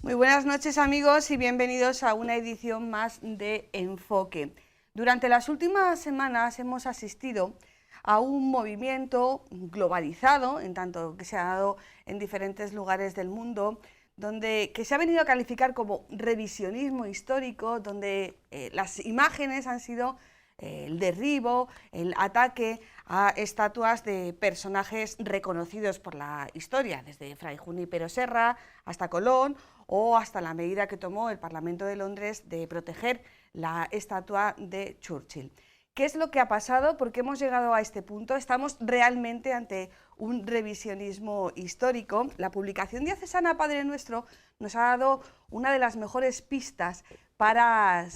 Muy buenas noches, amigos, y bienvenidos a una edición más de Enfoque. Durante las últimas semanas hemos asistido a un movimiento globalizado, en tanto que se ha dado en diferentes lugares del mundo, que se ha venido a calificar como revisionismo histórico, donde las imágenes han sido el derribo, el ataque a estatuas de personajes reconocidos por la historia, desde Fray Junípero Serra hasta Colón, o hasta la medida que tomó el Parlamento de Londres de proteger la estatua de Churchill. ¿Qué es lo que ha pasado? ¿Por qué hemos llegado a este punto? ¿Estamos realmente ante un revisionismo histórico? La publicación diocesana Padre Nuestro nos ha dado una de las mejores pistas para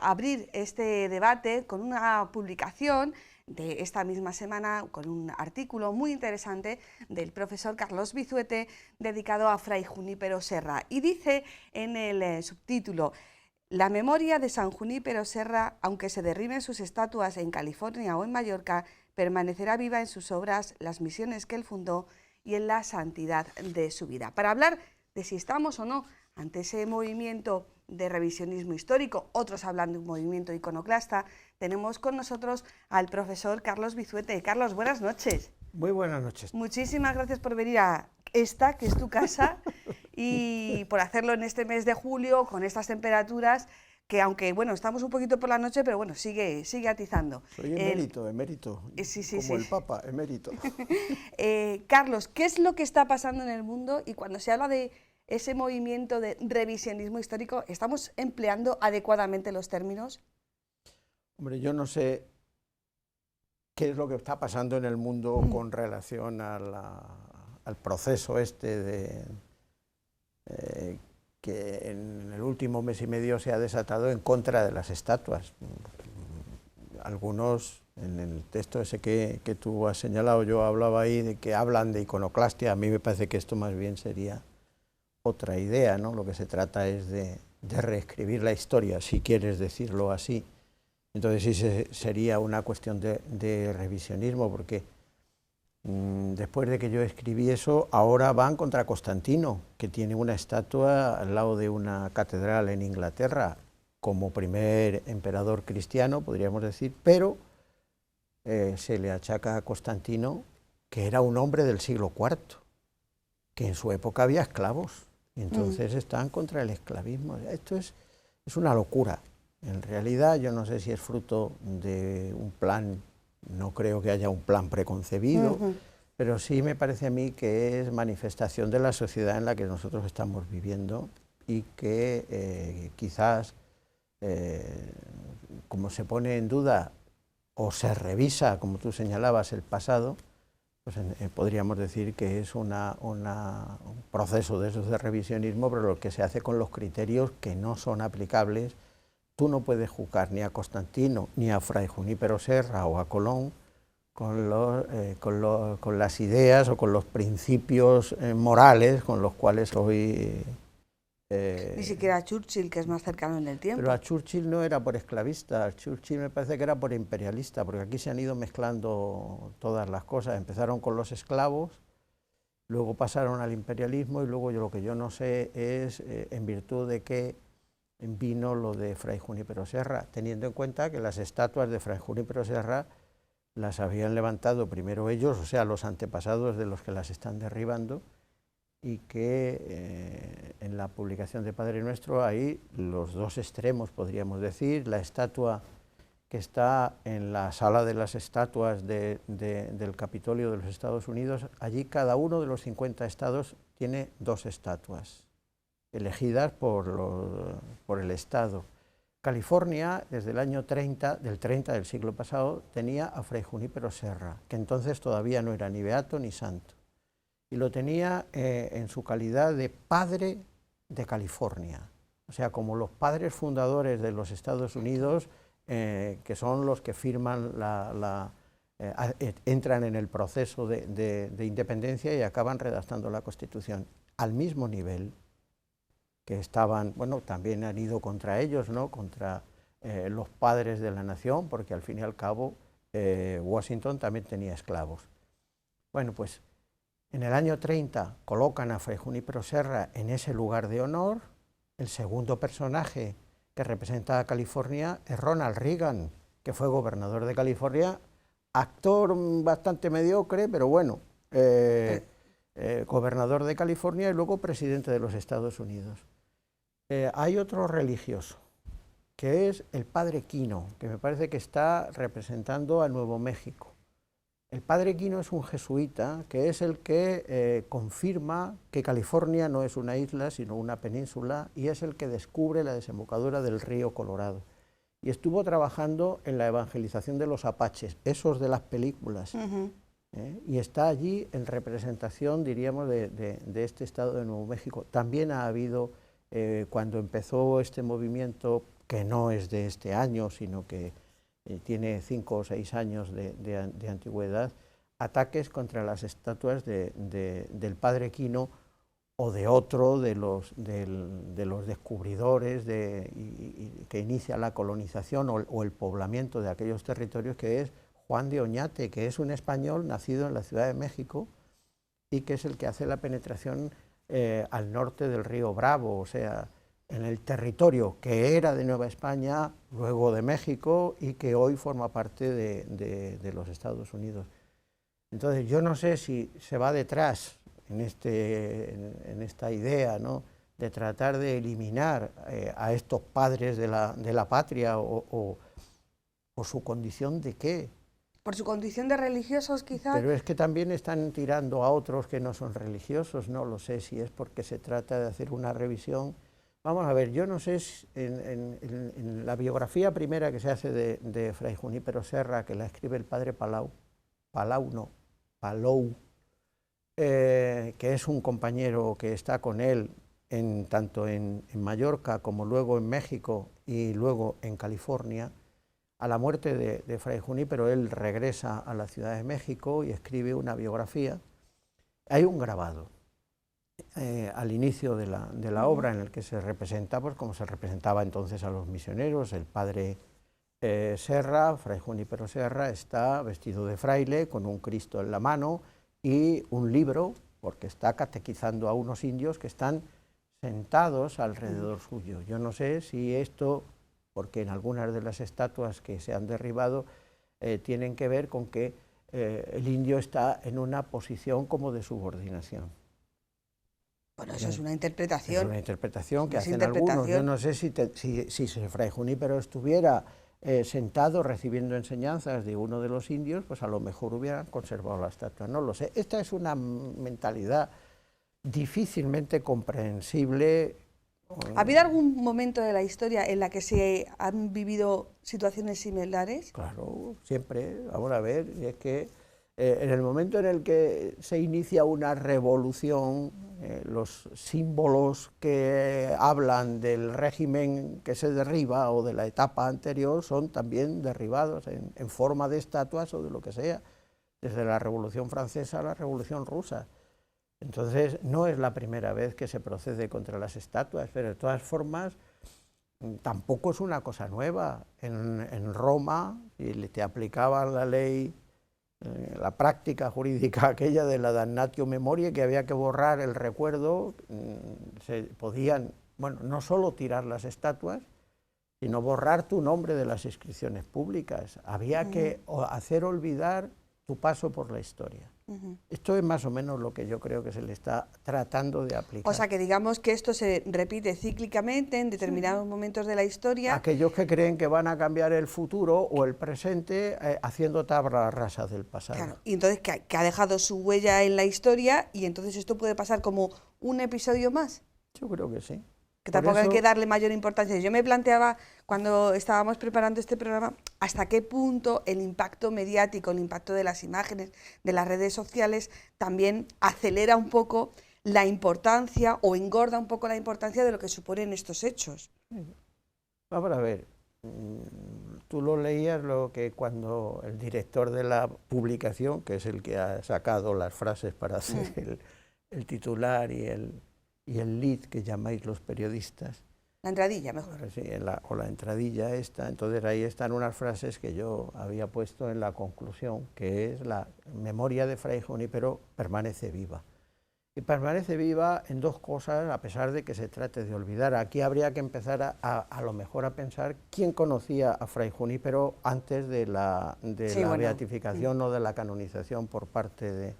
abrir este debate con una publicación de esta misma semana, con un artículo muy interesante del profesor Carlos Vizuete dedicado a Fray Junípero Serra, y dice en el subtítulo: la memoria de San Junípero Serra, aunque se derriben sus estatuas en California o en Mallorca, permanecerá viva en sus obras, las misiones que él fundó y en la santidad de su vida. Para hablar de si estamos o no ante ese movimiento de revisionismo histórico, otros hablan de un movimiento iconoclasta, tenemos con nosotros al profesor Carlos Vizuete. Carlos, buenas noches. Muy buenas noches. Muchísimas gracias por venir a esta, que es tu casa, y por hacerlo en este mes de julio, con estas temperaturas, que aunque, bueno, estamos un poquito por la noche, pero bueno, sigue atizando. Soy emérito, Sí, como el Papa, emérito. Carlos, ¿qué es lo que está pasando en el mundo? Y cuando se habla de ese movimiento de revisionismo histórico, ¿estamos empleando adecuadamente los términos? Hombre, yo no sé qué es lo que está pasando en el mundo con relación al proceso este que en el último mes y medio se ha desatado en contra de las estatuas. Algunos, en el texto ese que tú has señalado, yo hablaba ahí de que hablan de iconoclastia. A mí me parece que esto más bien sería otra idea, ¿no? Lo que se trata es de reescribir la historia, si quieres decirlo así. Entonces sí sería una cuestión de revisionismo, porque después de que yo escribí eso, ahora van contra Constantino, que tiene una estatua al lado de una catedral en Inglaterra, como primer emperador cristiano, podríamos decir, pero se le achaca a Constantino que era un hombre del siglo IV, que en su época había esclavos, y entonces están contra el esclavismo. Esto es una locura. En realidad yo no sé si es fruto de un plan, no creo que haya un plan preconcebido, pero sí me parece a mí que es manifestación de la sociedad en la que nosotros estamos viviendo, y que quizás, como se pone en duda o se revisa, como tú señalabas, el pasado, pues podríamos decir que es un proceso de esos de revisionismo, pero lo que se hace con los criterios que no son aplicables. Tú no puedes juzgar ni a Constantino, ni a Fray Junípero Serra o a Colón con las ideas o con los principios morales con los cuales hoy... Ni siquiera a Churchill, que es más cercano en el tiempo. Pero a Churchill no era por esclavista, a Churchill me parece que era por imperialista, porque aquí se han ido mezclando todas las cosas. Empezaron con los esclavos, luego pasaron al imperialismo, y luego lo que yo no sé es en virtud de qué vino lo de Fray Junípero Serra, teniendo en cuenta que las estatuas de Fray Junípero Serra las habían levantado primero ellos, o sea, los antepasados de los que las están derribando, y que en la publicación de Padre Nuestro hay los dos extremos, podríamos decir. La estatua que está en la sala de las estatuas del Capitolio de los Estados Unidos, allí cada uno de los 50 estados tiene dos estatuas, elegidas por el Estado. California, desde el año 30 del siglo pasado, tenía a Fray Junípero Serra, que entonces todavía no era ni beato ni santo, y lo tenía en su calidad de padre de California, o sea, como los padres fundadores de los Estados Unidos, que son los que firman entran en el proceso de independencia y acaban redactando la Constitución, al mismo nivel que estaban, bueno, también han ido contra ellos, ¿no?, contra los padres de la nación, porque al fin y al cabo Washington también tenía esclavos. Bueno, pues en el año 30 colocan a Fray Junípero Serra en ese lugar de honor, El segundo personaje que representa a California es Ronald Reagan, que fue gobernador de California, actor bastante mediocre, pero bueno, gobernador de California y luego presidente de los Estados Unidos. Hay otro religioso, que es el padre Quino, que me parece que está representando a Nuevo México. El padre Quino es un jesuita que es el que confirma que California no es una isla, sino una península, y es el que descubre la desembocadura del río Colorado. Y estuvo trabajando en la evangelización de los apaches, esos de las películas, y está allí en representación, diríamos, de este estado de Nuevo México. También ha habido, cuando empezó este movimiento, que no es de este año, sino que tiene 5 o 6 años de antigüedad, ataques contra las estatuas del padre Quino o de otro de los descubridores que inicia la colonización o el poblamiento de aquellos territorios, que es Juan de Oñate, que es un español nacido en la Ciudad de México y que es el que hace la penetración al norte del río Bravo, o sea, en el territorio que era de Nueva España, luego de México, y que hoy forma parte de los Estados Unidos. Entonces yo no sé si se va detrás en esta idea, ¿no?, de tratar de eliminar a estos padres de la patria o su condición de qué. Por su condición de religiosos, quizás. Pero es que también están tirando a otros que no son religiosos, no lo sé si es porque se trata de hacer una revisión. Vamos a ver, yo no sé, en la biografía primera que se hace de Fray Junípero Serra, que la escribe el padre Palou, que es un compañero que está con él tanto en Mallorca como luego en México y luego en California. A la muerte de Fray Junípero, él regresa a la Ciudad de México y escribe una biografía. Hay un grabado al inicio de la obra en el que se representa, pues como se representaba entonces a los misioneros. El padre Serra, Fray Junípero Serra, está vestido de fraile con un Cristo en la mano y un libro, porque está catequizando a unos indios que están sentados alrededor suyo. Yo no sé si esto, porque en algunas de las estatuas que se han derribado tienen que ver con que el indio está en una posición como de subordinación. Bueno, eso es una interpretación. Es una interpretación que hacen algunos. Yo no sé si Fray Junípero estuviera sentado recibiendo enseñanzas de uno de los indios, pues a lo mejor hubieran conservado la estatua, no lo sé. Esta es una mentalidad difícilmente comprensible. ¿Ha habido algún momento de la historia en la que se han vivido situaciones similares? Claro, siempre. Vamos a ver, es que en el momento en el que se inicia una revolución, los símbolos que hablan del régimen que se derriba o de la etapa anterior son también derribados en forma de estatuas o de lo que sea, desde la Revolución Francesa a la Revolución Rusa. Entonces no es la primera vez que se procede contra las estatuas, pero de todas formas tampoco es una cosa nueva. En Roma, si te aplicaban la ley, la práctica jurídica aquella de la damnatio memoriae, que había que borrar el recuerdo, se podían, bueno, no solo tirar las estatuas, sino borrar tu nombre de las inscripciones públicas. Había que hacer olvidar tu paso por la historia. Esto es más o menos lo que yo creo que se le está tratando de aplicar. O sea, que digamos que esto se repite cíclicamente en determinados momentos de la historia. Aquellos que creen que van a cambiar el futuro o el presente haciendo tablas rasas del pasado. Claro, y entonces que ha dejado su huella en la historia, y entonces esto puede pasar como un episodio más. Yo creo que sí. Que tampoco hay que darle mayor importancia. Yo me planteaba, cuando estábamos preparando este programa, hasta qué punto el impacto mediático, el impacto de las imágenes, de las redes sociales, también acelera un poco la importancia o engorda un poco la importancia de lo que suponen estos hechos. Vamos a ver, tú lo leías, lo que cuando el director de la publicación, que es el que ha sacado las frases para hacer el titular y el lead que llamáis los periodistas. La entradilla, mejor. Sí, o la entradilla esta. Entonces ahí están unas frases que yo había puesto en la conclusión, que es: la memoria de Fray Junípero permanece viva. Y permanece viva en dos cosas, a pesar de que se trate de olvidar. Aquí habría que empezar a lo mejor a pensar quién conocía a Fray Junípero antes de la beatificación o de la canonización por parte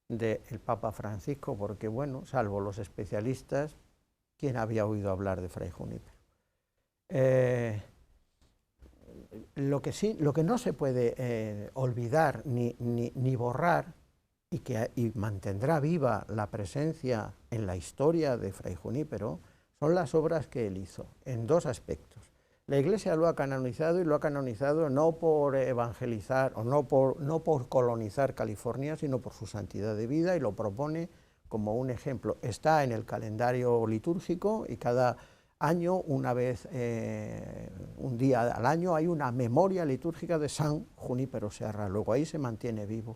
del Papa Francisco, porque bueno, salvo los especialistas, ¿quién había oído hablar de Fray Junípero? Lo que no se puede olvidar ni borrar, y mantendrá viva la presencia en la historia de Fray Junípero, son las obras que él hizo, en dos aspectos. La Iglesia lo ha canonizado, y lo ha canonizado no por evangelizar o no por colonizar California, sino por su santidad de vida, y lo propone como un ejemplo. Está en el calendario litúrgico, y cada año, una vez, un día al año, hay una memoria litúrgica de San Junípero Serra. Luego ahí se mantiene vivo.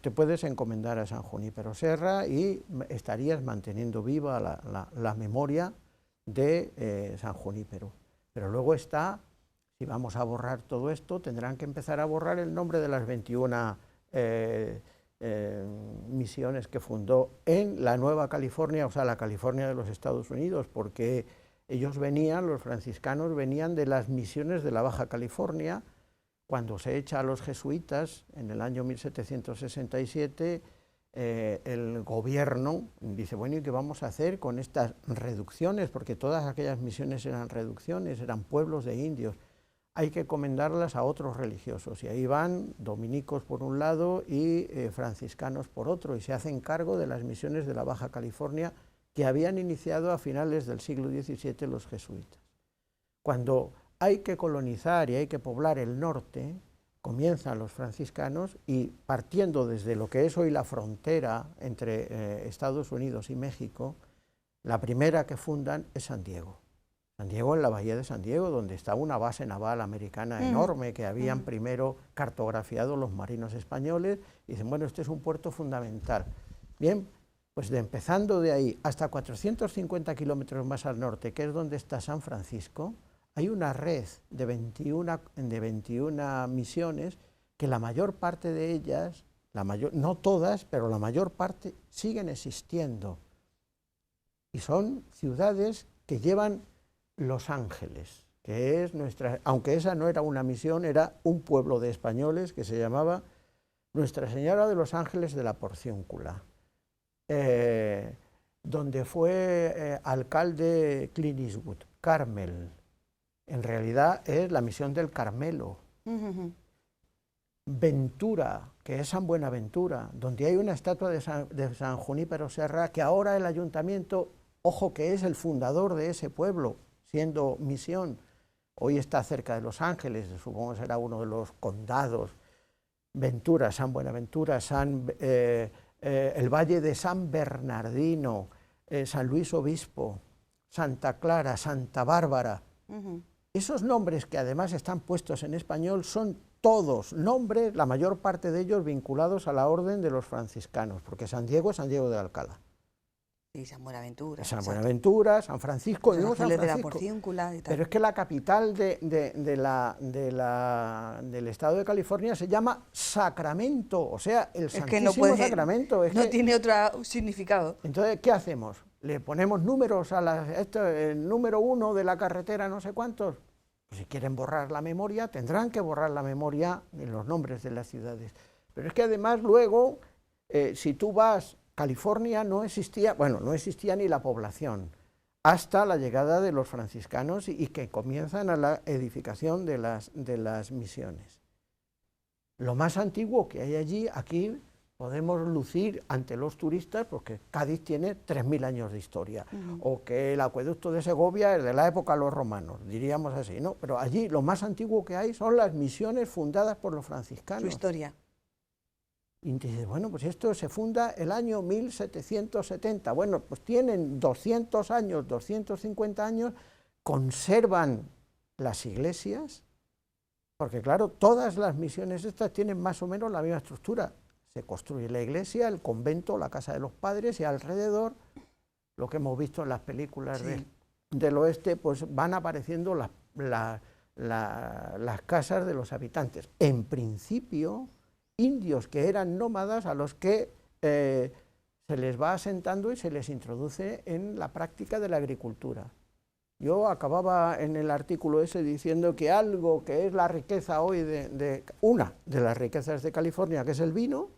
Te puedes encomendar a San Junípero Serra y estarías manteniendo viva la memoria de San Junípero. Pero luego está, si vamos a borrar todo esto, tendrán que empezar a borrar el nombre de las 21 misiones que fundó en la Nueva California, o sea, la California de los Estados Unidos, porque ellos venían, los franciscanos venían de las misiones de la Baja California. Cuando se echa a los jesuitas en el año 1767, el gobierno dice, bueno, ¿y qué vamos a hacer con estas reducciones? Porque todas aquellas misiones eran reducciones, eran pueblos de indios. Hay que encomendarlas a otros religiosos, y ahí van dominicos por un lado y franciscanos por otro, y se hacen cargo de las misiones de la Baja California que habían iniciado a finales del siglo XVII los jesuitas. Cuando hay que colonizar y hay que poblar el norte, comienzan los franciscanos, y partiendo desde lo que es hoy la frontera entre Estados Unidos y México, la primera que fundan es San Diego. San Diego, en la bahía de San Diego, donde está una base naval americana enorme que habían primero cartografiado los marinos españoles, y dicen, bueno, este es un puerto fundamental. Bien, pues empezando de ahí hasta 450 kilómetros más al norte, que es donde está San Francisco, hay una red de 21 misiones, que la mayor parte de ellas, no todas, pero la mayor parte, siguen existiendo. Y son ciudades que llevan Los Ángeles, que es nuestra, aunque esa no era una misión, era un pueblo de españoles que se llamaba Nuestra Señora de los Ángeles de la Porciúncula, donde fue alcalde Clint Eastwood, Carmel. En realidad es la misión del Carmelo. Ventura, que es San Buenaventura, donde hay una estatua de San Junípero Serra, que ahora el ayuntamiento, ojo, que es el fundador de ese pueblo, siendo misión, hoy está cerca de Los Ángeles, supongo que será uno de los condados. Ventura, San Buenaventura, el Valle de San Bernardino, San Luis Obispo, Santa Clara, Santa Bárbara. Esos nombres, que además están puestos en español, son todos nombres, la mayor parte de ellos vinculados a la orden de los franciscanos, porque San Diego es San Diego de Alcalá. Y San Buenaventura. San Buenaventura, San Francisco, Los San Ángeles de la Francisco. Porciúncula y tal. Pero es que la capital del estado de California se llama Sacramento, o sea, el Santísimo Sacramento. No tiene otro significado. Entonces, ¿qué hacemos? ¿Le ponemos números a el número 1 de la carretera no sé cuántos? Pues si quieren borrar la memoria, tendrán que borrar la memoria en los nombres de las ciudades. Pero es que además luego, si tú vas, California no existía, bueno, no existía ni la población, hasta la llegada de los franciscanos y que comienzan a la edificación de las misiones. Lo más antiguo que hay allí, aquí podemos lucir ante los turistas, porque Cádiz tiene 3000 años de historia, o que el acueducto de Segovia es de la época de los romanos, diríamos así, ¿no? Pero allí lo más antiguo que hay son las misiones fundadas por los franciscanos. Su historia. Y dices, bueno, pues esto se funda el año 1770, bueno, pues tienen 200 años, 250 años, conservan las iglesias, porque claro, todas las misiones estas tienen más o menos la misma estructura. Se construye la iglesia, el convento, la casa de los padres, y alrededor, lo que hemos visto en las películas del oeste, pues van apareciendo las casas de los habitantes. En principio, indios que eran nómadas, a los que se se les va asentando y se les introduce en la práctica de la agricultura. Yo acababa en el artículo ese diciendo que algo que es la riqueza hoy una de las riquezas de California, que es el vino,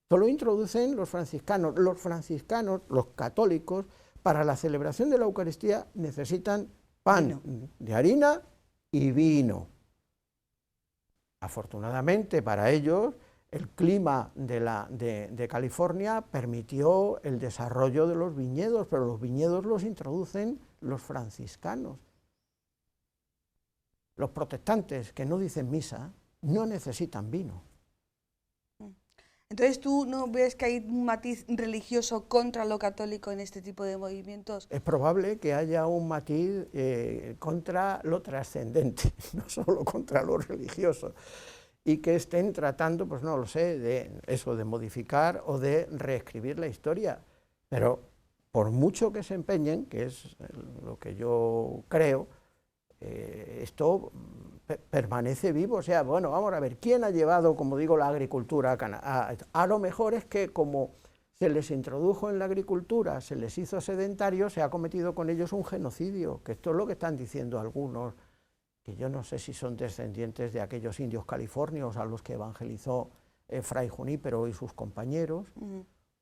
solo introducen los franciscanos. Los franciscanos, los católicos, para la celebración de la Eucaristía necesitan pan de harina y vino. Afortunadamente para ellos, el clima de California permitió el desarrollo de los viñedos, pero los viñedos los introducen los franciscanos. Los protestantes que no dicen misa no necesitan vino. Entonces, ¿tú no ves que hay un matiz religioso contra lo católico en este tipo de movimientos? Es probable que haya un matiz contra lo trascendente, no solo contra lo religioso, y que estén tratando, pues no lo sé, de modificar o de reescribir la historia. Pero por mucho que se empeñen, que es lo que yo creo, esto permanece vivo. O sea, bueno, vamos a ver, ¿quién ha llevado, como digo, la agricultura a lo mejor es que como se les introdujo en la agricultura, se les hizo sedentarios, se ha cometido con ellos un genocidio, que esto es lo que están diciendo algunos, que yo no sé si son descendientes de aquellos indios californios a los que evangelizó Fray Junípero y sus compañeros,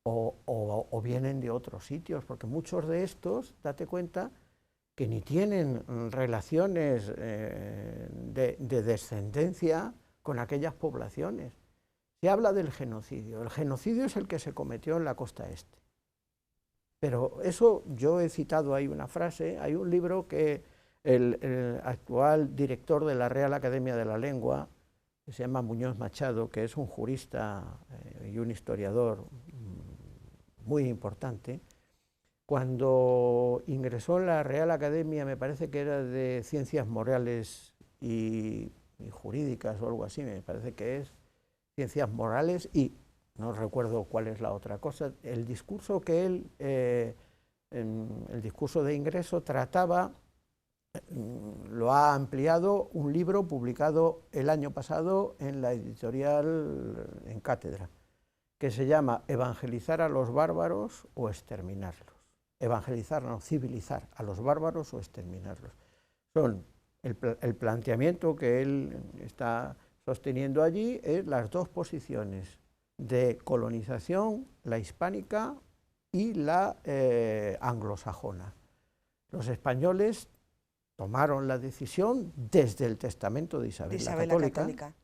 o vienen de otros sitios, porque muchos de estos, date cuenta, que ni tienen relaciones de descendencia con aquellas poblaciones. Se habla del genocidio. El genocidio es el que se cometió en la costa este. Pero eso, yo he citado ahí una frase, hay un libro que el actual director de la Real Academia de la Lengua, que se llama Muñoz Machado, que es un jurista y un historiador muy importante, cuando ingresó en la Real Academia, me parece que era de Ciencias Morales y Jurídicas o algo así, me parece que es Ciencias Morales y no recuerdo cuál es la otra cosa, el discurso que él, el discurso de ingreso trataba, lo ha ampliado un libro publicado el año pasado en la editorial En Cátedra, que se llama Evangelizar a los bárbaros o exterminarlos. Evangelizar, no, civilizar a los bárbaros o exterminarlos. Son el planteamiento que él está sosteniendo allí es las dos posiciones de colonización, la hispánica y la anglosajona. Los españoles tomaron la decisión desde el testamento de Isabel la Católica,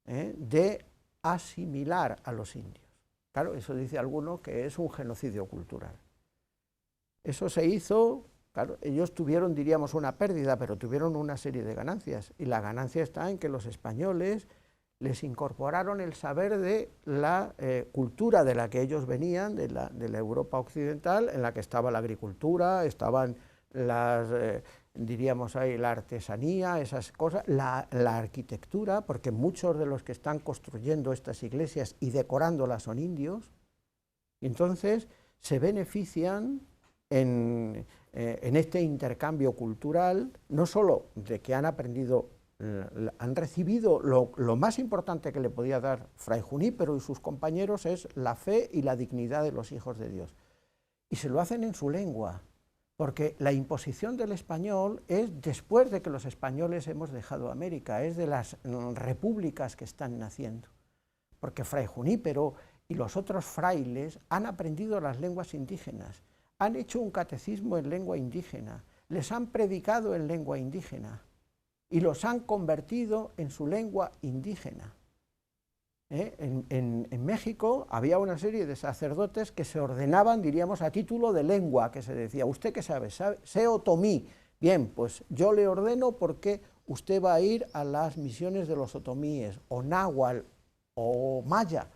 de asimilar a los indios. Claro, eso dice alguno que es un genocidio cultural. Eso se hizo, claro, ellos tuvieron, diríamos, una pérdida, pero tuvieron una serie de ganancias, y la ganancia está en que los españoles les incorporaron el saber de la cultura de la que ellos venían, de la Europa occidental, en la que estaba la agricultura, estaban las, diríamos ahí, la artesanía, esas cosas, la arquitectura, porque muchos de los que están construyendo estas iglesias y decorándolas son indios, y entonces se benefician en este intercambio cultural, no solo de que han aprendido, han recibido lo más importante que le podía dar Fray Junípero y sus compañeros es la fe y la dignidad de los hijos de Dios. Y se lo hacen en su lengua, porque la imposición del español es después de que los españoles hemos dejado América, es de las repúblicas que están naciendo, porque Fray Junípero y los otros frailes han aprendido las lenguas indígenas, han hecho un catecismo en lengua indígena, les han predicado en lengua indígena y los han convertido en su lengua indígena. En México había una serie de sacerdotes que se ordenaban, diríamos, a título de lengua, que se decía, ¿usted qué sabe? Sé otomí. Bien, pues yo le ordeno porque usted va a ir a las misiones de los otomíes, o náhuatl, o maya.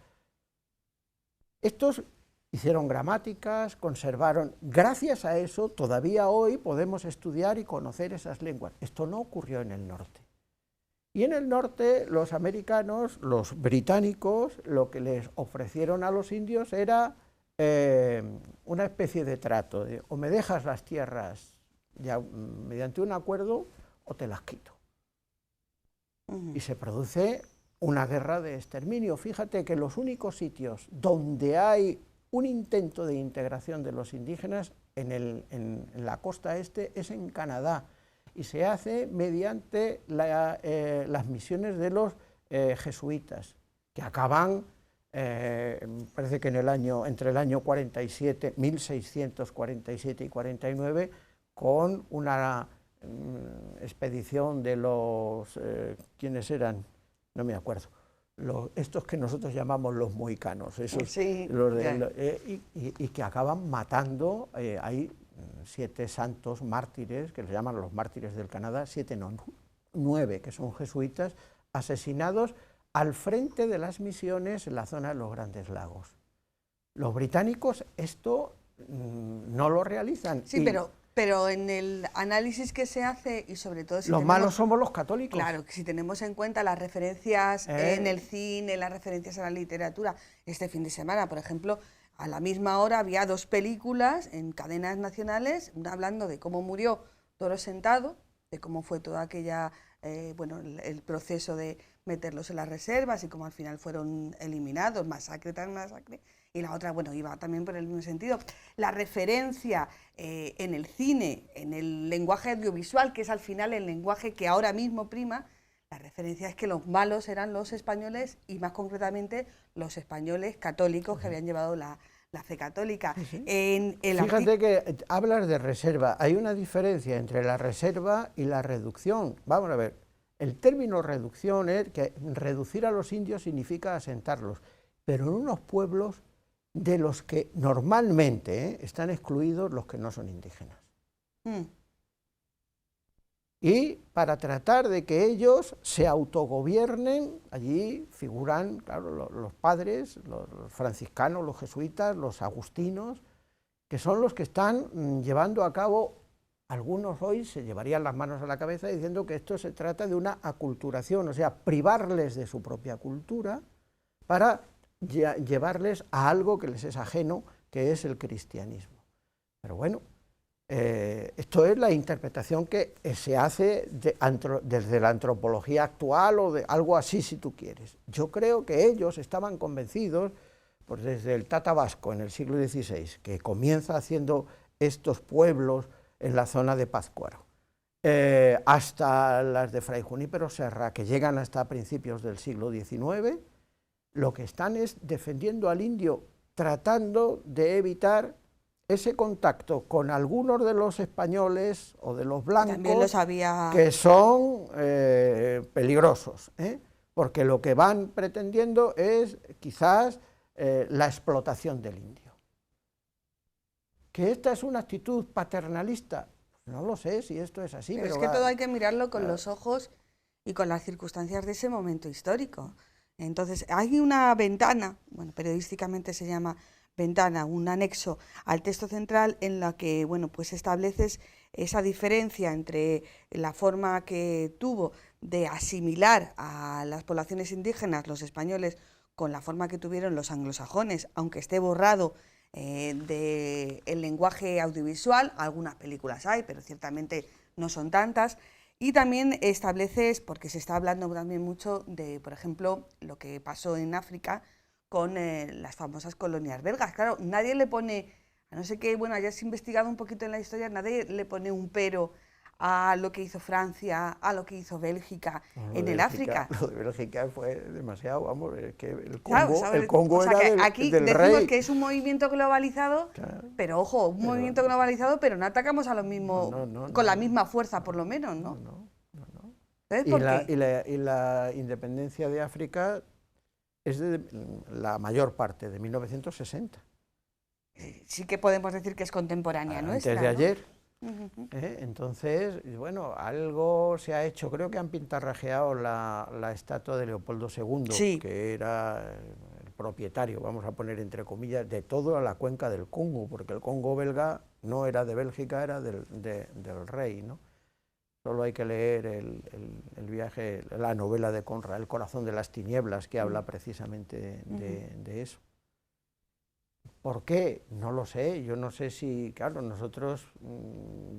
Estos hicieron gramáticas, conservaron, gracias a eso todavía hoy podemos estudiar y conocer esas lenguas. Esto no ocurrió en el norte. Y en el norte los americanos, los británicos, lo que les ofrecieron a los indios era una especie de trato, de o me dejas las tierras ya mediante un acuerdo o te las quito. Y se produce una guerra de exterminio. Fíjate que los únicos sitios donde hay un intento de integración de los indígenas en la costa este, es en Canadá, y se hace mediante las misiones de los jesuitas, que acaban, parece que entre el año 47, 1647 y 49, con una expedición de los, ¿quiénes eran? No me acuerdo. Estos que nosotros llamamos los mohicanos, esos, sí, y que acaban matando, hay 7 santos mártires, que les llaman los mártires del Canadá, 7 no, 9, que son jesuitas, asesinados al frente de las misiones en la zona de los Grandes Lagos. Los británicos esto no lo realizan. Sí, pero en el análisis que se hace, y sobre todo si los malos somos los católicos. Claro, que si tenemos en cuenta las referencias en el cine, las referencias a la literatura, este fin de semana, por ejemplo, a la misma hora había 2 películas en cadenas nacionales, una hablando de cómo murió Toro Sentado, de cómo fue toda aquella, bueno, el proceso de meterlos en las reservas y cómo al final fueron eliminados, masacre tras masacre, y la otra, bueno, iba también por el mismo sentido. La referencia en el cine, en el lenguaje audiovisual, que es al final el lenguaje que ahora mismo prima, la referencia es que los malos eran los españoles, y más concretamente los españoles católicos que habían llevado la fe católica. Sí. Fíjate que hablas de reserva, hay una diferencia entre la reserva y la reducción. Vamos a ver, el término reducción es que reducir a los indios significa asentarlos, pero en unos pueblos de los que normalmente están excluidos los que no son indígenas. Y para tratar de que ellos se autogobiernen, allí figuran, claro, los padres, los franciscanos, los jesuitas, los agustinos, que son los que están llevando a cabo, algunos hoy se llevarían las manos a la cabeza diciendo que esto se trata de una aculturación, o sea, privarles de su propia cultura para llevarles a algo que les es ajeno, que es el cristianismo. Pero bueno, esto es la interpretación que se hace desde la antropología actual, o de algo así si tú quieres. Yo creo que ellos estaban convencidos, pues desde el Tata Vasco en el siglo XVI, que comienza haciendo estos pueblos en la zona de Pátzcuaro, hasta las de Fray Junípero Serra, que llegan hasta principios del siglo XIX, lo que están es defendiendo al indio, tratando de evitar ese contacto con algunos de los españoles o de los blancos que son peligrosos, porque lo que van pretendiendo es quizás la explotación del indio. ¿Que esta es una actitud paternalista? No lo sé si esto es así. Pero es que todo hay que mirarlo con los ojos y con las circunstancias de ese momento histórico. Entonces, hay una ventana, bueno, periodísticamente se llama ventana, un anexo al texto central en la que, bueno, pues estableces esa diferencia entre la forma que tuvo de asimilar a las poblaciones indígenas, los españoles, con la forma que tuvieron los anglosajones, aunque esté borrado del lenguaje audiovisual. Algunas películas hay, pero ciertamente no son tantas. Y también estableces, porque se está hablando también mucho de, por ejemplo, lo que pasó en África con las famosas colonias belgas. Claro, nadie le pone, a no ser que, bueno, hayas investigado un poquito en la historia, nadie le pone un pero a lo que hizo Francia, a lo que hizo Bélgica en el África. Lo de Bélgica fue demasiado, vamos, es que el Congo, Congo era del aquí del decimos rey. que es un movimiento globalizado, claro, pero ojo, movimiento globalizado, pero no atacamos a los mismos con la misma fuerza, por lo menos, ¿no? No. ¿Por y la independencia de África es de la mayor parte de 1960. Sí que podemos decir que es contemporánea nuestra, antes de ayer. ¿no? Entonces, bueno, algo se ha hecho. Creo que han pintarrajeado la estatua de Leopoldo II, sí, que era el propietario, vamos a poner entre comillas, de toda la cuenca del Congo, porque el Congo belga no era de Bélgica, era del rey, ¿no? Solo hay que leer el viaje, la novela de Conrad, El corazón de las tinieblas, que habla precisamente de eso. ¿Por qué? No lo sé, yo no sé si, claro, nosotros,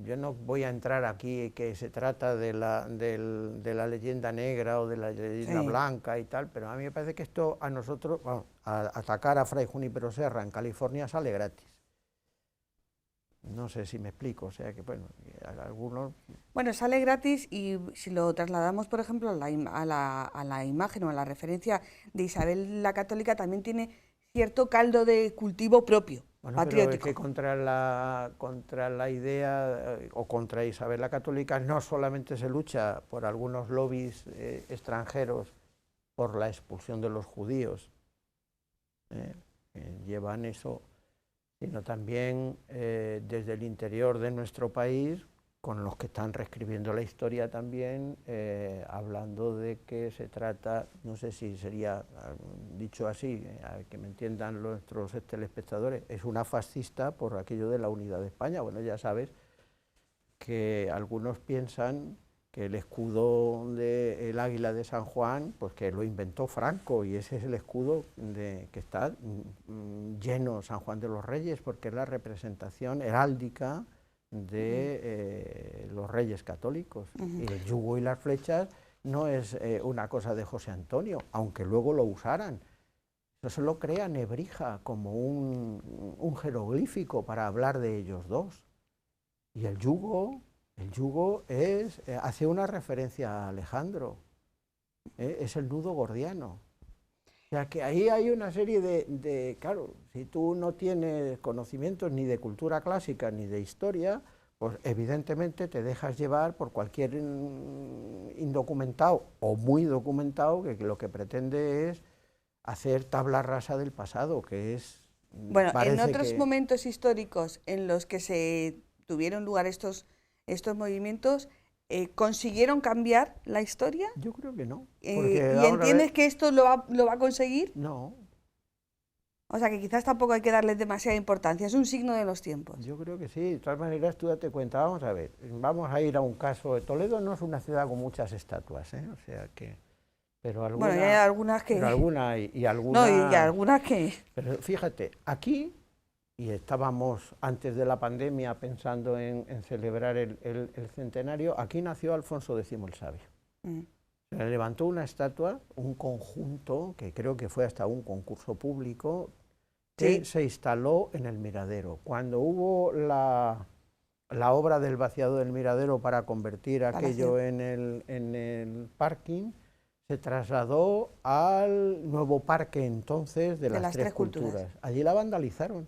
yo no voy a entrar aquí que se trata de de la leyenda negra o de la leyenda Sí. blanca y tal, pero a mí me parece que esto a nosotros, bueno, a atacar a Fray Junípero Serra en California sale gratis. No sé si me explico, o sea que, bueno, algunos... Bueno, sale gratis y si lo trasladamos, por ejemplo, a la imagen o a la referencia de Isabel la Católica, también tiene cierto caldo de cultivo propio, Bueno, pero es que patriótico. contra la idea o contra Isabel la Católica no solamente se lucha por algunos lobbies extranjeros por la expulsión de los judíos, que llevan eso, sino también desde el interior de nuestro país, con los que están reescribiendo la historia también, hablando de que se trata, no sé si sería dicho así, que me entiendan nuestros telespectadores, es una fascista por aquello de la unidad de España. Bueno, ya sabes que algunos piensan que el escudo del águila de San Juan, pues que lo inventó Franco, y ese es el escudo que está lleno San Juan de los Reyes, porque es la representación heráldica de los reyes católicos. Y el yugo y las flechas no es una cosa de José Antonio, aunque luego lo usaran. Eso se lo crea Nebrija como un jeroglífico para hablar de ellos dos. Y el yugo es, hace una referencia a Alejandro, es el nudo gordiano. O sea que ahí hay una serie claro, si tú no tienes conocimientos ni de cultura clásica ni de historia, pues evidentemente te dejas llevar por cualquier indocumentado o muy documentado que lo que pretende es hacer tabla rasa del pasado, que es... Bueno, en otros momentos históricos en los que se tuvieron lugar estos movimientos, ¿consiguieron cambiar la historia? Yo creo que no. ¿Y entiendes que esto lo va a conseguir? No. O sea, que quizás tampoco hay que darle demasiada importancia, es un signo de los tiempos. Yo creo que sí, de todas maneras tú date cuenta, vamos a ver, vamos a ir a un caso, Toledo no es una ciudad con muchas estatuas, o sea que... Pero alguna, bueno, y hay algunas que... Pero alguna y alguna... No, y algunas que... Pero fíjate, aquí, y estábamos antes de la pandemia pensando en celebrar el centenario, aquí nació Alfonso X el Sabio. Se le levantó una estatua, un conjunto, que creo que fue hasta un concurso público, que se instaló en el Miradero. Cuando hubo la obra del vaciado del Miradero para convertir aquello en el parking, se trasladó al nuevo parque entonces de las Tres Culturas. Allí la vandalizaron.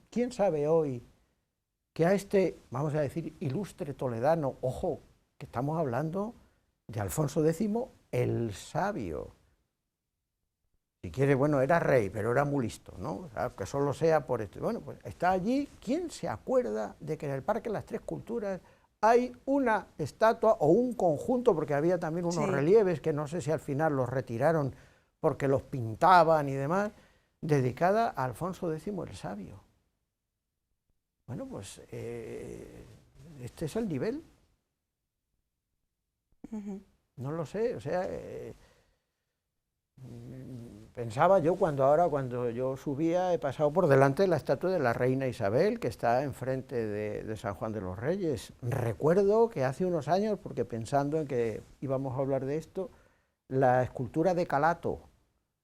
¿Quién sabe hoy que a este, vamos a decir, ilustre toledano, ojo, que estamos hablando de Alfonso X el Sabio? Si quiere, bueno, era rey, pero era muy listo, ¿no? O sea, que solo sea por esto. Bueno, pues está allí. ¿Quién se acuerda de que en el Parque de las Tres Culturas hay una estatua o un conjunto, porque había también unos relieves que no sé si al final los retiraron porque los pintaban y demás, dedicada a Alfonso X el Sabio? Bueno, pues este es el nivel. No lo sé, o sea... pensaba yo cuando yo subía, he pasado por delante de la estatua de la reina Isabel, que está enfrente de San Juan de los Reyes. Recuerdo que hace unos años, porque pensando en que íbamos a hablar de esto, la escultura de Calato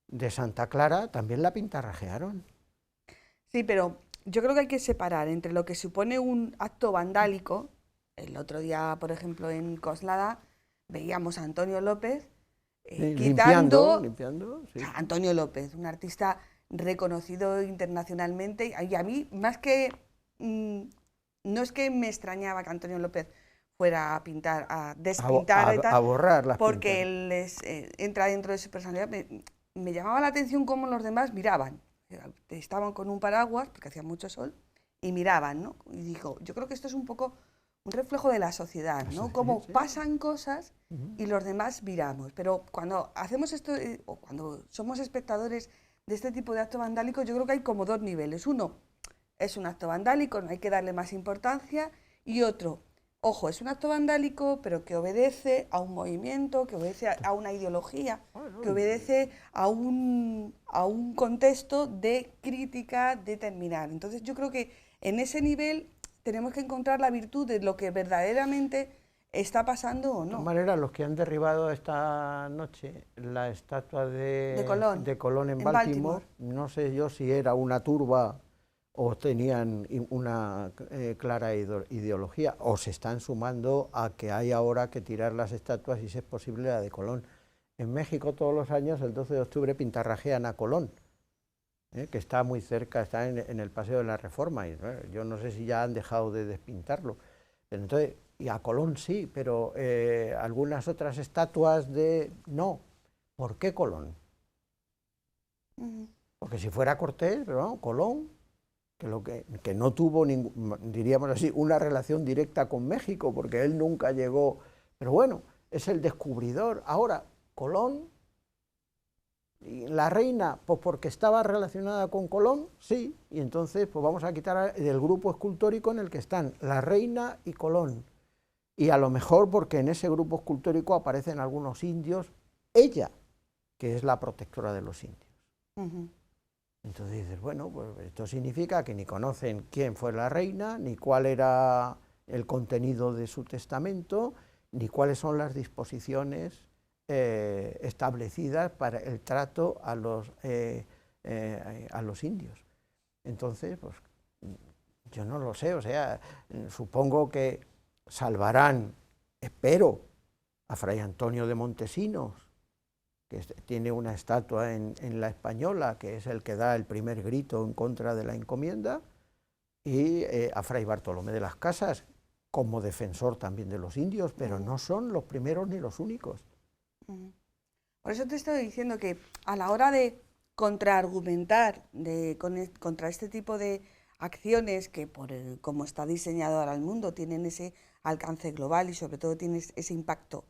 de Santa Clara también la pintarrajearon. Sí, pero yo creo que hay que separar entre lo que supone un acto vandálico. El otro día, por ejemplo, en Coslada, veíamos a Antonio López quitando... Limpiando, sí. Antonio López, un artista reconocido internacionalmente, y a mí, más que... no es que me extrañaba que Antonio López fuera a pintar, a despintar y tal, a borrar las porque pintas. él entra dentro de su personalidad. Me llamaba la atención cómo los demás miraban. Estaban con un paraguas, porque hacía mucho sol, y miraban, ¿no? Y digo, yo creo que esto es un poco un reflejo de la sociedad, ¿no? Cómo pasan cosas y los demás miramos. Pero cuando hacemos esto, o cuando somos espectadores de este tipo de acto vandálico, yo creo que hay como dos niveles. Uno, es un acto vandálico, no hay que darle más importancia, y otro, ojo, es un acto vandálico, pero que obedece a un movimiento, que obedece a una ideología. que obedece a un contexto de crítica determinada. Entonces yo creo que en ese nivel tenemos que encontrar la virtud de lo que verdaderamente está pasando o no. De todas maneras, los que han derribado esta noche la estatua de Colón en Baltimore, no sé yo si era una turba o tenían una clara ideología, o se están sumando a que hay ahora que tirar las estatuas y si es posible la de Colón. En México todos los años, el 12 de octubre, pintarrajean a Colón, que está muy cerca, está en el Paseo de la Reforma, y yo no sé si ya han dejado de despintarlo. Pero entonces, y a Colón sí, pero algunas otras estatuas no. ¿Por qué Colón? Porque si fuera Cortés, pero no, Colón, que no tuvo, diríamos así, una relación directa con México, porque él nunca llegó, pero bueno, es el descubridor. Ahora, Colón, y la reina, pues porque estaba relacionada con Colón, sí, y entonces pues vamos a quitar del grupo escultórico en el que están la reina y Colón, y a lo mejor porque en ese grupo escultórico aparecen algunos indios, ella, que es la protectora de los indios. Entonces dices, bueno, pues esto significa que ni conocen quién fue la reina, ni cuál era el contenido de su testamento, ni cuáles son las disposiciones establecidas para el trato a los indios. Entonces, pues yo no lo sé, o sea, supongo que salvarán, espero, a Fray Antonio de Montesinos, que tiene una estatua en la Española, que es el que da el primer grito en contra de la encomienda, y a Fray Bartolomé de las Casas, como defensor también de los indios, pero no son los primeros ni los únicos. Por eso te estoy diciendo que a la hora de contraargumentar contra este tipo de acciones que como está diseñado ahora el mundo tienen ese alcance global y sobre todo tienen ese impacto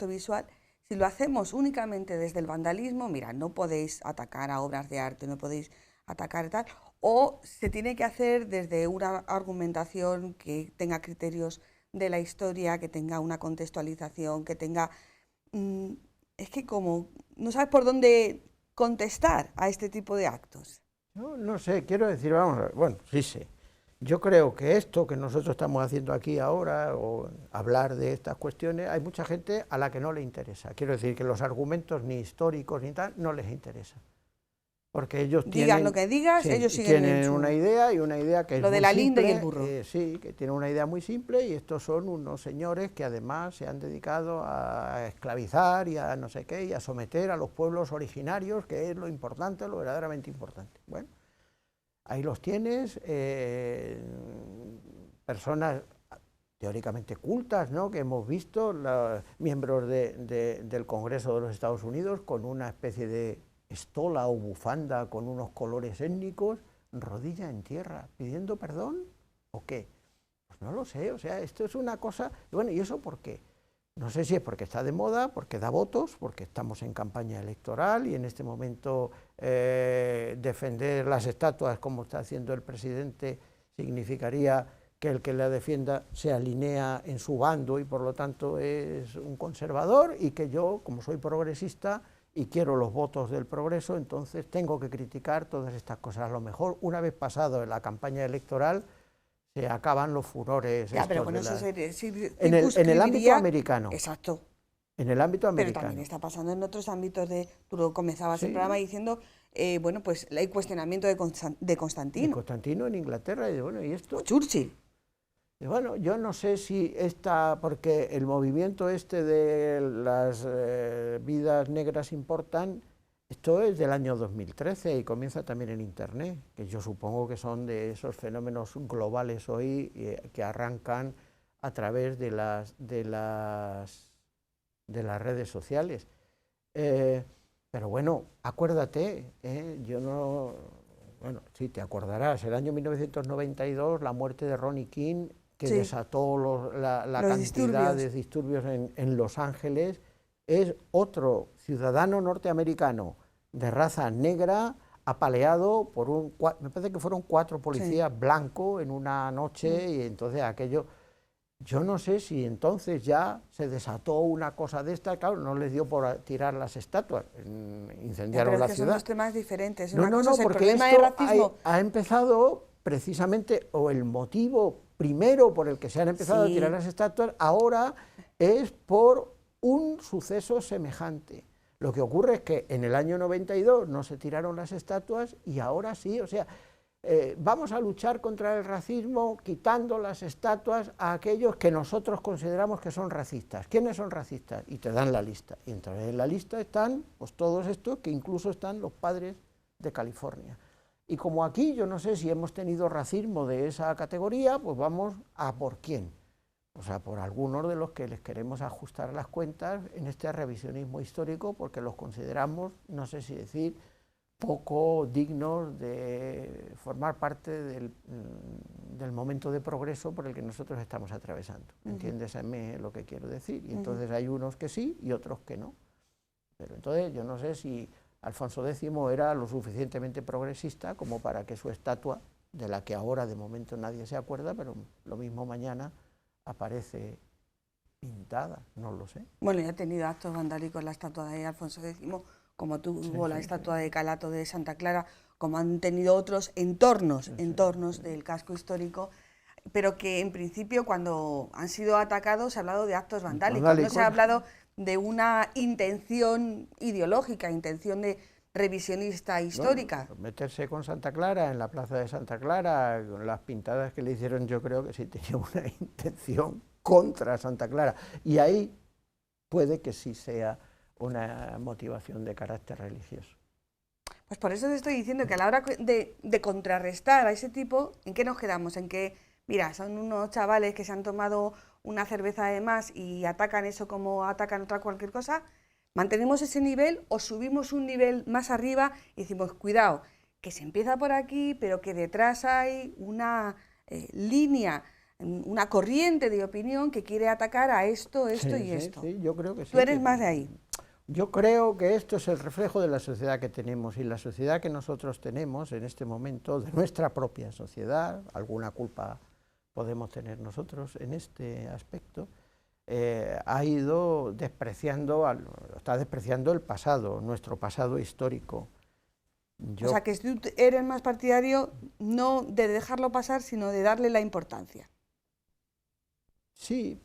visual, si lo hacemos únicamente desde el vandalismo, mira, no podéis atacar a obras de arte, no podéis atacar tal, o se tiene que hacer desde una argumentación que tenga criterios de la historia, que tenga una contextualización, que tenga... es que como no sabes por dónde contestar a este tipo de actos. No sé, quiero decir, vamos a ver, bueno, sí sé. Yo creo que esto que nosotros estamos haciendo aquí ahora, o hablar de estas cuestiones, hay mucha gente a la que no le interesa. Quiero decir que los argumentos ni históricos ni tal no les interesan. Porque ellos digan lo que digas, sí, ellos siguen tienen una idea, y una idea que es lo de la linda y el burro. Sí, que tiene una idea muy simple, y estos son unos señores que además se han dedicado a esclavizar y a no sé qué, y a someter a los pueblos originarios, que es lo importante, lo verdaderamente importante. Bueno, ahí los tienes, personas teóricamente cultas, ¿no?, que hemos visto, miembros del Congreso de los Estados Unidos, con una especie de estola o bufanda con unos colores étnicos, rodilla en tierra, pidiendo perdón, ¿o qué? Pues no lo sé, o sea, esto es una cosa, y bueno, ¿y eso por qué? No sé si es porque está de moda, porque da votos, porque estamos en campaña electoral y en este momento defender las estatuas como está haciendo el presidente significaría que el que la defienda se alinea en su bando y por lo tanto es un conservador, y que yo, como soy progresista y quiero los votos del progreso, entonces tengo que criticar todas estas cosas. A lo mejor una vez pasado en la campaña electoral se acaban los furores. Ya, pero con eso en el ámbito americano. Exacto. En el ámbito americano. Pero también está pasando en otros ámbitos tú lo comenzabas el programa diciendo, bueno, pues el cuestionamiento de Constantino. De Constantino en Inglaterra, y bueno, ¿y esto? O Churchill. Y bueno, yo no sé si porque el movimiento este de las vidas negras importan, esto es del año 2013 y comienza también en Internet, que yo supongo que son de esos fenómenos globales hoy que arrancan a través de las redes sociales. Pero bueno, acuérdate, bueno, sí, te acordarás, el año 1992, la muerte de Ronnie King, que desató la cantidad de disturbios en Los Ángeles, es otro ciudadano norteamericano de raza negra apaleado por me parece que fueron 4 policías blancos en una noche, y entonces aquello... Yo no sé si entonces ya se desató una cosa de esta, claro, no les dio por tirar las estatuas, incendiaron la Pero es que son ciudad. dos temas diferentes. No, Una no, cosa no, es el porque problema de esto racismo. ha empezado precisamente, o el motivo primero por el que se han empezado a tirar Sí, las estatuas, ahora es por un suceso semejante. Lo que ocurre es que en el año 92 no se tiraron las estatuas y ahora sí, o sea, vamos a luchar contra el racismo quitando las estatuas a aquellos que nosotros consideramos que son racistas. ¿Quiénes son racistas? Y te dan la lista. Y en la lista están pues, todos estos, que incluso están los padres de California. Y como aquí yo no sé si hemos tenido racismo de esa categoría, pues vamos a por quién. O sea, por algunos de los que les queremos ajustar las cuentas en este revisionismo histórico, porque los consideramos, no sé si decir, poco dignos de formar parte del momento de progreso por el que nosotros estamos atravesando. ¿Entiendes a mí lo que quiero decir? Y entonces hay unos que sí y otros que no. Pero entonces yo no sé si Alfonso X era lo suficientemente progresista como para que su estatua, de la que ahora de momento nadie se acuerda, pero lo mismo mañana aparece pintada, no lo sé. bueno, ya ha tenido actos vandálicos la estatua de Alfonso X, como tuvo la estatua de Calato de Santa Clara, como han tenido otros entornos del casco histórico, pero que en principio cuando han sido atacados se ha hablado de actos vandálicos, no se ha hablado de una intención ideológica, intención de revisionista histórica. No, meterse con Santa Clara en la plaza de Santa Clara, con las pintadas que le hicieron, yo creo que sí tenía una intención contra Santa Clara, y ahí puede que sí sea una motivación de carácter religioso. Pues por eso te estoy diciendo que a la hora de contrarrestar a ese tipo, ¿en qué nos quedamos? En que, mira, son unos chavales que se han tomado una cerveza de más y atacan eso como atacan otra cualquier cosa. ¿Mantenemos ese nivel o subimos un nivel más arriba y decimos, cuidado, que se empieza por aquí, pero que detrás hay una línea, una corriente de opinión que quiere atacar a esto, esto y esto? Sí, yo creo que sí. ¿Tú eres más de ahí? Yo creo que esto es el reflejo de la sociedad que tenemos, y la sociedad que nosotros tenemos en este momento, de nuestra propia sociedad, alguna culpa podemos tener nosotros en este aspecto, ha ido despreciando, está despreciando el pasado, nuestro pasado histórico. O sea, que tú eres más partidario no de dejarlo pasar, sino de darle la importancia. Sí,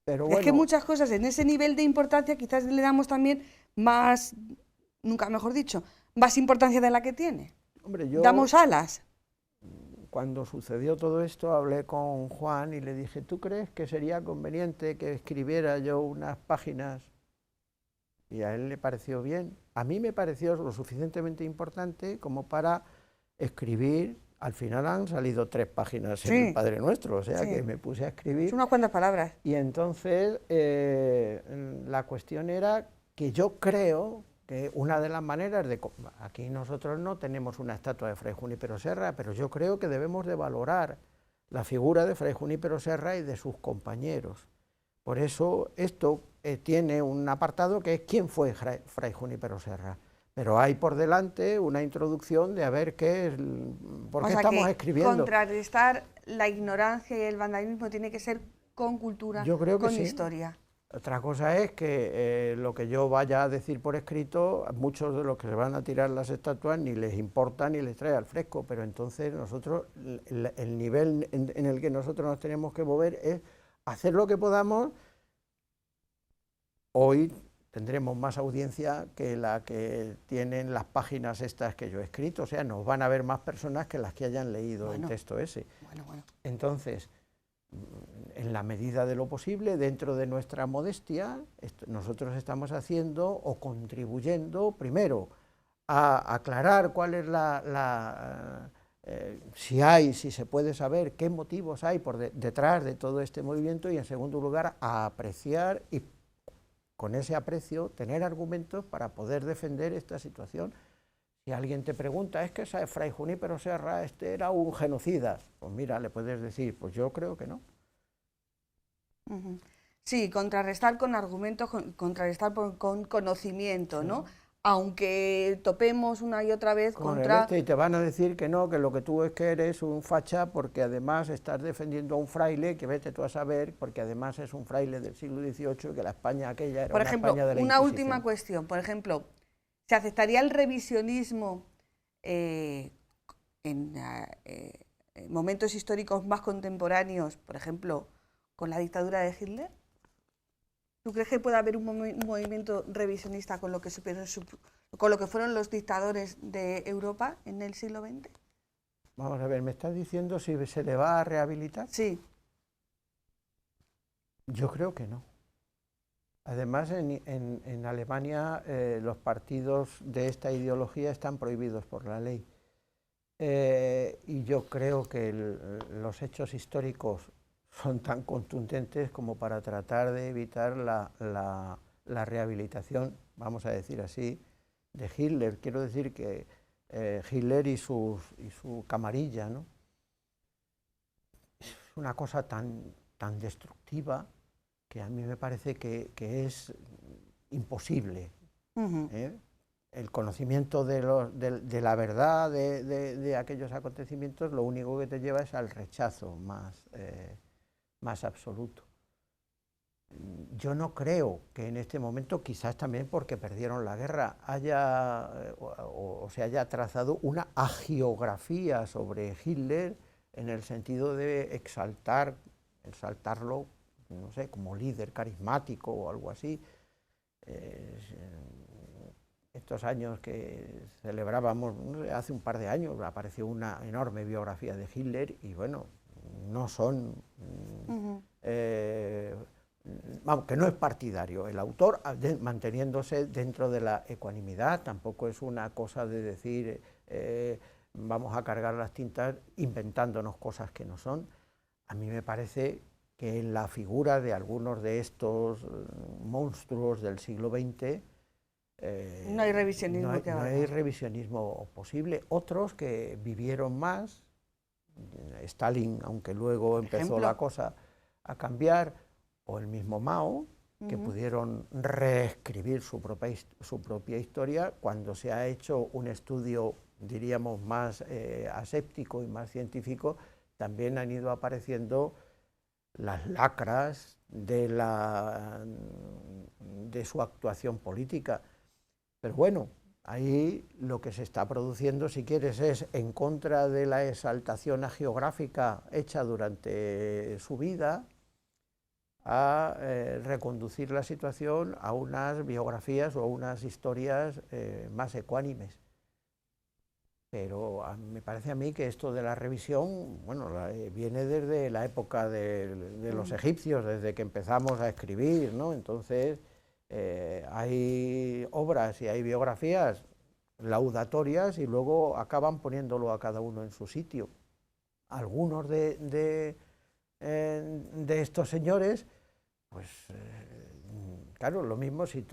pero bueno. Es que muchas cosas en ese nivel de importancia quizás le damos también más, nunca mejor dicho, más importancia de la que tiene. Hombre, damos alas. Cuando sucedió todo esto hablé con Juan y le dije, ¿tú crees que sería conveniente que escribiera yo unas páginas? Y a él le pareció bien. A mí me pareció lo suficientemente importante como para escribir. Al final han salido 3 páginas en el Padre Nuestro, o sea que me puse a escribir. Son unas cuantas palabras. Y entonces la cuestión era que yo creo que una de las maneras de... Aquí nosotros no tenemos una estatua de Fray Junípero Serra, pero yo creo que debemos de valorar la figura de Fray Junípero Serra y de sus compañeros. Por eso esto tiene un apartado que es ¿quién fue Fray Junípero Serra? Pero hay por delante una introducción de a ver qué es, por qué estamos escribiendo. Contrarrestar la ignorancia y el vandalismo tiene que ser con cultura, yo creo que con sí. historia. Otra cosa es que lo que yo vaya a decir por escrito, a muchos de los que se van a tirar las estatuas ni les importa ni les trae al fresco, pero entonces nosotros, el nivel en el que nosotros nos tenemos que mover es hacer lo que podamos. Hoy tendremos más audiencia que la que tienen las páginas estas que yo he escrito, o sea, nos van a ver más personas que las que hayan leído el texto ese. Entonces, en la medida de lo posible, dentro de nuestra modestia, nosotros estamos haciendo o contribuyendo, primero, a aclarar cuál es si se puede saber qué motivos hay detrás de todo este movimiento, y en segundo lugar, a apreciar y con ese aprecio tener argumentos para poder defender esta situación. Si alguien te pregunta, es que Fray Junípero Serra era un genocida, pues mira, le puedes decir, pues yo creo que no. Sí, contrarrestar con argumentos, contrarrestar con conocimiento, ¿no? aunque topemos una y otra vez con el contra... y te van a decir que no, que lo que tú es que eres un facha porque además estás defendiendo a un fraile, que vete tú a saber, porque además es un fraile del siglo XVIII, que la España aquella era Por una ejemplo, España de la una Inquisición. última cuestión, por ejemplo, ¿se aceptaría el revisionismo en momentos históricos más contemporáneos, por ejemplo, con la dictadura de Hitler? ¿Tú crees que puede haber un movimiento revisionista con lo que con lo que fueron los dictadores de Europa en el siglo XX? Vamos a ver, ¿me estás diciendo si se le va a rehabilitar? Sí. Yo creo que no. Además, en Alemania los partidos de esta ideología están prohibidos por la ley. Y yo creo que los hechos históricos son tan contundentes como para tratar de evitar la rehabilitación, vamos a decir así, de Hitler. Quiero decir que Hitler y su camarilla, ¿no? Es una cosa tan destructiva que a mí me parece que es imposible. El conocimiento de la verdad de aquellos acontecimientos lo único que te lleva es al rechazo más absoluto. Yo no creo que en este momento, quizás también porque perdieron la guerra, se haya trazado una hagiografía sobre Hitler en el sentido de exaltarlo, no sé, como líder carismático o algo así. Estos años que celebrábamos, hace un par de años, apareció una enorme biografía de Hitler y bueno, no son... vamos, que no es partidario el autor, manteniéndose dentro de la ecuanimidad, tampoco es una cosa de decir vamos a cargar las tintas inventándonos cosas que no son. A mí me parece que en la figura de algunos de estos monstruos del siglo XX no hay revisionismo no hay revisionismo posible. Otros que vivieron más, Stalin, aunque luego empezó la cosa a cambiar, o el mismo Mao, que pudieron reescribir su propia historia cuando se ha hecho un estudio, diríamos, más aséptico y más científico. También han ido apareciendo las lacras de su actuación política. Pero bueno, ahí lo que se está produciendo, si quieres, es en contra de la exaltación hagiográfica hecha durante su vida, a reconducir la situación a unas biografías o a unas historias más ecuánimes. Pero me parece a mí que esto de la revisión, bueno, viene desde la época de los egipcios, desde que empezamos a escribir, ¿no? Entonces, hay obras y hay biografías laudatorias y luego acaban poniéndolo a cada uno en su sitio. Algunos de estos señores, pues claro, lo mismo si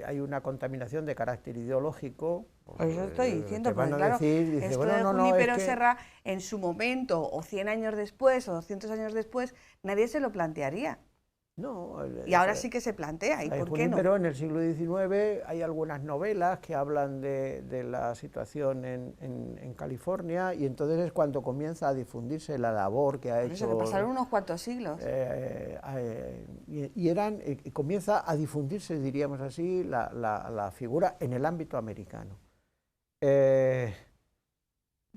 hay una contaminación de carácter ideológico, pues, eso estoy diciendo, te van porque a claro, decir, dice, esto bueno, de no, Junípero es que... Serra, en su momento, o 100 años después, o 200 años después, nadie se lo plantearía. No, y ahora sí que se plantea, ¿y por qué no? Pero en el siglo XIX hay algunas novelas que hablan de la situación en California, y entonces es cuando comienza a difundirse la labor que ha hecho... Eso, que pasaron unos cuantos siglos. Y comienza a difundirse, diríamos así, la figura en el ámbito americano. 2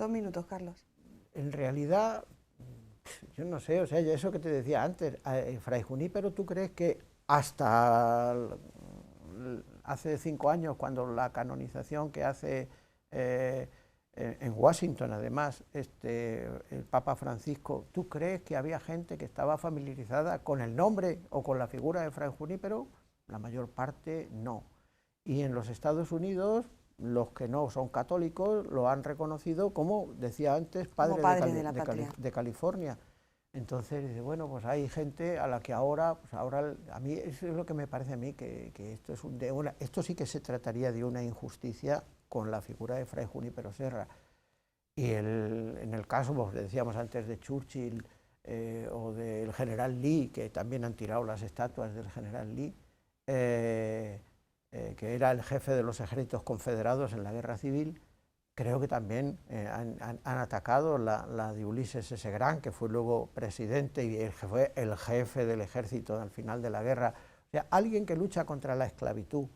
minutos, Carlos. En realidad... Yo no sé, o sea, eso que te decía antes, Fray Junípero, ¿tú crees que hasta hace 5 años, cuando la canonización que hace en Washington, además, el Papa Francisco, ¿tú crees que había gente que estaba familiarizada con el nombre o con la figura de Fray Junípero? La mayor parte no. Y en los Estados Unidos, los que no son católicos lo han reconocido como, decía antes, padre de California. Entonces, bueno, pues hay gente a la que ahora, a mí eso es lo que me parece a mí, que esto es esto sí que se trataría de una injusticia con la figura de Fray Junípero Serra. Y en el caso, pues decíamos antes, de Churchill o del general Lee, que también han tirado las estatuas del general Lee, que era el jefe de los ejércitos confederados en la guerra civil, creo que también han atacado la de Ulises S. Grant, que fue luego presidente y fue el jefe del ejército al final de la guerra. O sea, alguien que lucha contra la esclavitud.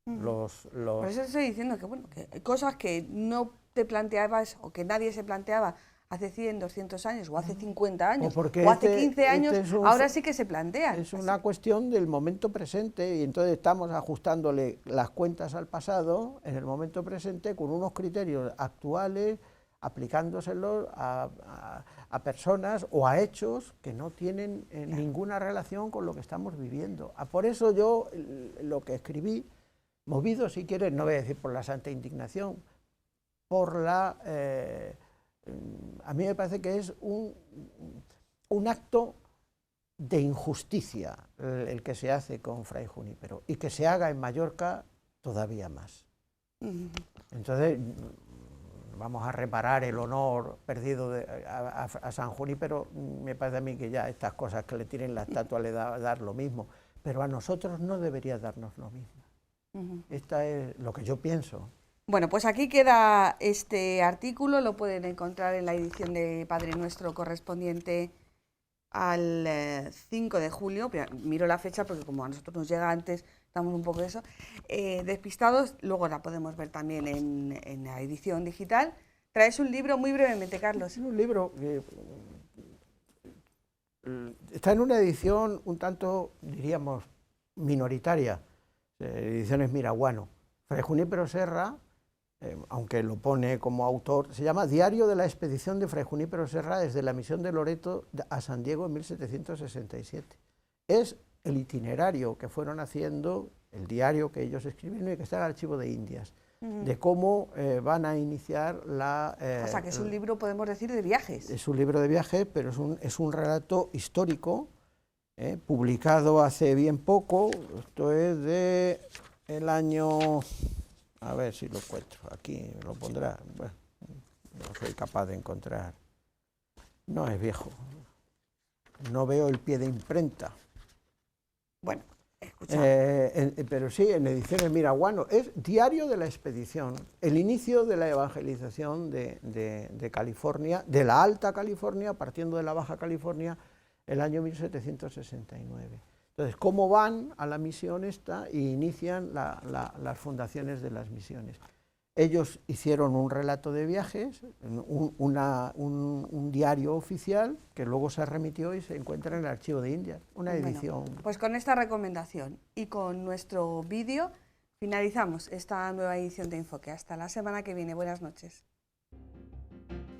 Por eso estoy diciendo que, bueno, que cosas que no te planteabas o que nadie se planteaba hace 100, 200 años o hace 50 años o hace 15 años, ahora sí que se plantean. Es una cuestión del momento presente y entonces estamos ajustándole las cuentas al pasado en el momento presente con unos criterios actuales, aplicándoselos a personas o a hechos que no tienen ninguna relación con lo que estamos viviendo. Por eso yo lo que escribí, movido, si quieres, no voy a decir por la santa indignación, por la... a mí me parece que es un acto de injusticia el que se hace con Fray Junípero, y que se haga en Mallorca todavía más. Entonces, vamos a reparar el honor perdido a San Junípero. Me parece a mí que ya estas cosas que le tiren la estatua le da a dar lo mismo, pero a nosotros no debería darnos lo mismo. Esta es lo que yo pienso. Bueno, pues aquí queda este artículo, lo pueden encontrar en la edición de Padre Nuestro correspondiente al 5 de julio, miro la fecha porque como a nosotros nos llega antes, estamos un poco de eso, despistados, luego la podemos ver también en la edición digital. Traes un libro muy brevemente, Carlos. Es un libro que está en una edición un tanto, diríamos, minoritaria, Ediciones Miraguano. Fray Junípero Serra, aunque lo pone como autor, se llama Diario de la expedición de Fray Junípero Serra desde la misión de Loreto a San Diego en 1767. Es el itinerario que fueron haciendo, el diario que ellos escribieron y que está en el Archivo de Indias, de cómo van a iniciar la... o sea, que es un libro, podemos decir, de viajes. Es un libro de viajes, pero es un relato histórico, publicado hace bien poco. Esto es de el año... A ver si lo encuentro, aquí lo pondrá, bueno, no soy capaz de encontrar, no es viejo, no veo el pie de imprenta. Bueno, escucha. Pero sí, en Ediciones Miraguano, es Diario de la expedición, el inicio de la evangelización de California, de la Alta California, partiendo de la Baja California, el año 1769. Entonces, ¿cómo van a la misión esta e inician las fundaciones de las misiones? Ellos hicieron un relato de viajes, un diario oficial, que luego se remitió y se encuentra en el Archivo de Indias, una edición. Bueno, pues con esta recomendación y con nuestro vídeo finalizamos esta nueva edición de Enfoque. Hasta la semana que viene. Buenas noches.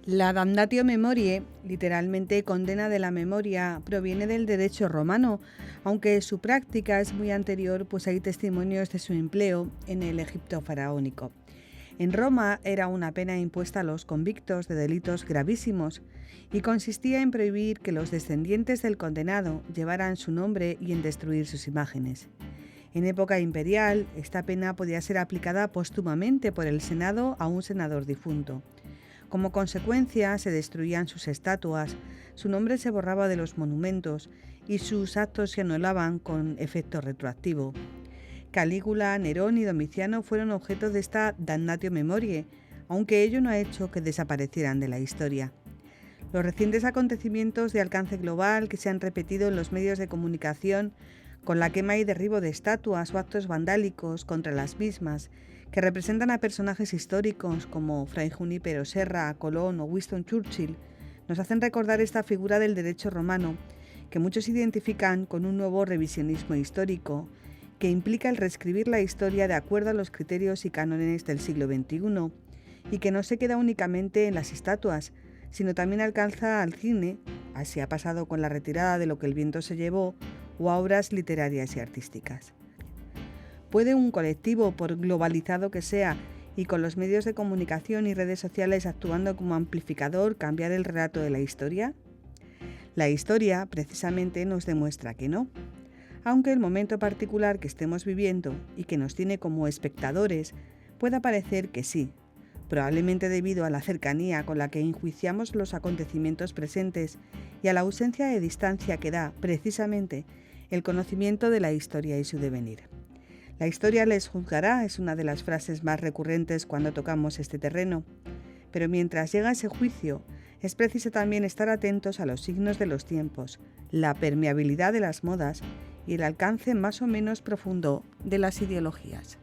La damnatio memoriae, literalmente condena de la memoria, proviene del derecho romano, aunque su práctica es muy anterior, pues hay testimonios de su empleo en el Egipto faraónico. En Roma era una pena impuesta a los convictos de delitos gravísimos y consistía en prohibir que los descendientes del condenado llevaran su nombre y en destruir sus imágenes. En época imperial, esta pena podía ser aplicada póstumamente por el Senado a un senador difunto. Como consecuencia, se destruían sus estatuas, su nombre se borraba de los monumentos y sus actos se anulaban con efecto retroactivo. Calígula, Nerón y Domiciano fueron objeto de esta damnatio memoriae, aunque ello no ha hecho que desaparecieran de la historia. Los recientes acontecimientos de alcance global que se han repetido en los medios de comunicación, con la quema y derribo de estatuas o actos vandálicos contra las mismas, que representan a personajes históricos como Fray Junípero Serra, Colón o Winston Churchill, nos hacen recordar esta figura del derecho romano, que muchos identifican con un nuevo revisionismo histórico, que implica el reescribir la historia de acuerdo a los criterios y cánones del siglo XXI, y que no se queda únicamente en las estatuas, sino también alcanza al cine, así ha pasado con la retirada de Lo que el viento se llevó, o a obras literarias y artísticas. ¿Puede un colectivo, por globalizado que sea, y con los medios de comunicación y redes sociales actuando como amplificador, cambiar el relato de la historia? La historia, precisamente, nos demuestra que no. Aunque el momento particular que estemos viviendo y que nos tiene como espectadores, pueda parecer que sí, probablemente debido a la cercanía con la que enjuiciamos los acontecimientos presentes y a la ausencia de distancia que da, precisamente, el conocimiento de la historia y su devenir. La historia les juzgará es una de las frases más recurrentes cuando tocamos este terreno, pero mientras llega ese juicio, es preciso también estar atentos a los signos de los tiempos, la permeabilidad de las modas y el alcance más o menos profundo de las ideologías.